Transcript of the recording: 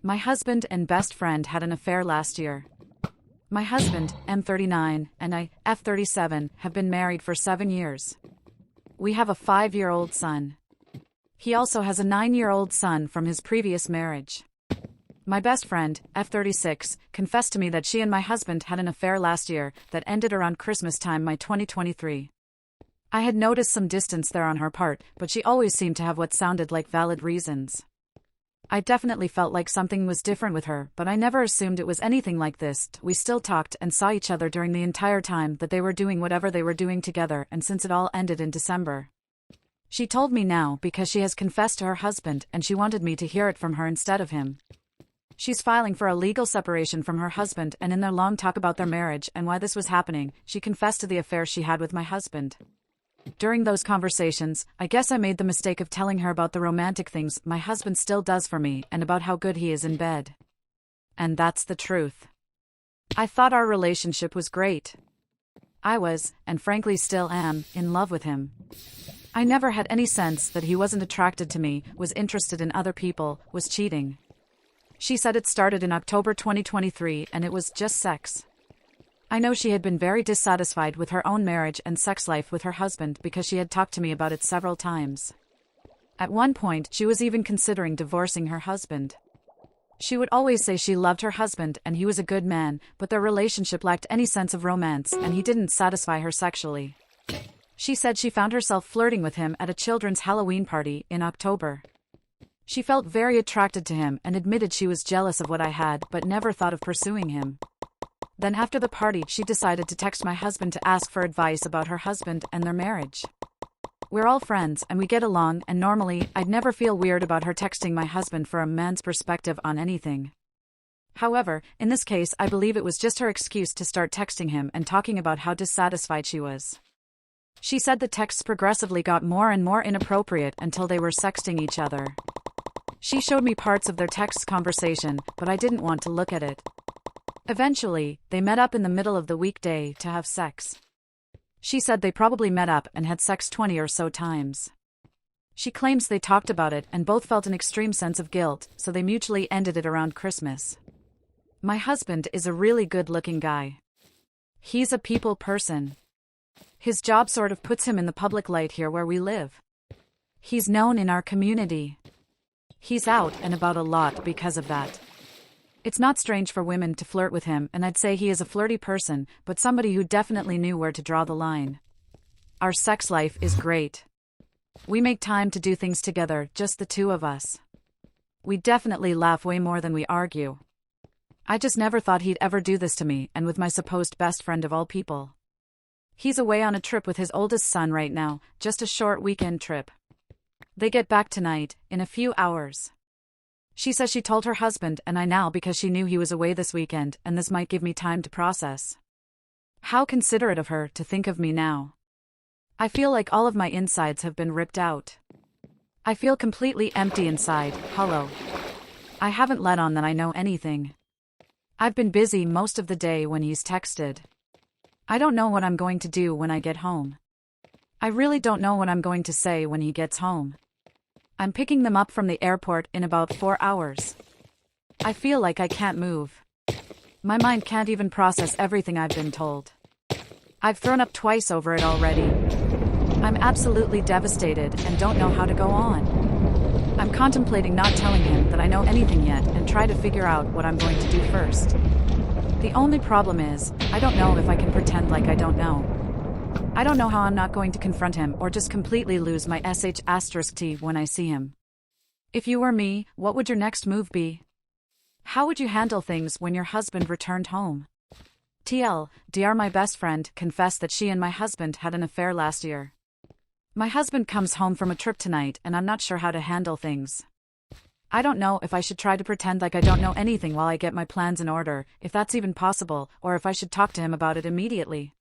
My husband and best friend had an affair last year. My husband, M39, and I, F37, have been married for 7 years. We have a 5-year-old son. He also has a 9-year-old son from his previous marriage. My best friend, F36, confessed to me that she and my husband had an affair last year that ended around Christmas time, my 2023. I had noticed some distance there on her part, but she always seemed to have what sounded like valid reasons. I definitely felt like something was different with her, but I never assumed it was anything like this. We still talked and saw each other during the entire time that they were doing whatever they were doing together, and since it all ended in December. She told me now because she has confessed to her husband and she wanted me to hear it from her instead of him. She's filing for a legal separation from her husband, and in their long talk about their marriage and why this was happening, she confessed to the affair she had with my husband. During those conversations, I guess I made the mistake of telling her about the romantic things my husband still does for me and about how good he is in bed. And that's the truth. I thought our relationship was great. I was, and frankly still am, in love with him. I never had any sense that he wasn't attracted to me, was interested in other people, was cheating. She said it started in October 2023 and it was just sex. I know she had been very dissatisfied with her own marriage and sex life with her husband because she had talked to me about it several times. At one point, she was even considering divorcing her husband. She would always say she loved her husband and he was a good man, but their relationship lacked any sense of romance and he didn't satisfy her sexually. She said she found herself flirting with him at a children's Halloween party in October. She felt very attracted to him and admitted she was jealous of what I had but never thought of pursuing him. Then after the party, she decided to text my husband to ask for advice about her husband and their marriage. We're all friends and we get along, and normally, I'd never feel weird about her texting my husband for a man's perspective on anything. However, in this case, I believe it was just her excuse to start texting him and talking about how dissatisfied she was. She said the texts progressively got more and more inappropriate until they were sexting each other. She showed me parts of their text conversation, but I didn't want to look at it. Eventually, they met up in the middle of the weekday to have sex. She said they probably met up and had sex 20 or so times. She claims they talked about it and both felt an extreme sense of guilt, so they mutually ended it around Christmas. My husband is a really good-looking guy. He's a people person. His job sort of puts him in the public light here where we live. He's known in our community. He's out and about a lot because of that. It's not strange for women to flirt with him, and I'd say he is a flirty person, but somebody who definitely knew where to draw the line. Our sex life is great. We make time to do things together, just the two of us. We definitely laugh way more than we argue. I just never thought he'd ever do this to me, and with my supposed best friend of all people. He's away on a trip with his oldest son right now, just a short weekend trip. They get back tonight, in a few hours. She says she told her husband and I now because she knew he was away this weekend and this might give me time to process. How considerate of her to think of me now. I feel like all of my insides have been ripped out. I feel completely empty inside, hollow. I haven't let on that I know anything. I've been busy most of the day when he's texted. I don't know what I'm going to do when I get home. I really don't know what I'm going to say when he gets home. I'm picking them up from the airport in about 4 hours. I feel like I can't move. My mind can't even process everything I've been told. I've thrown up twice over it already. I'm absolutely devastated and don't know how to go on. I'm contemplating not telling him that I know anything yet and try to figure out what I'm going to do first. The only problem is, I don't know if I can pretend like I don't know. I don't know how I'm not going to confront him or just completely lose my sh*t when I see him. If you were me, what would your next move be? How would you handle things when your husband returned home? Dr. My best friend confessed that she and my husband had an affair last year. My husband comes home from a trip tonight and I'm not sure how to handle things. I don't know if I should try to pretend like I don't know anything while I get my plans in order, if that's even possible, or if I should talk to him about it immediately.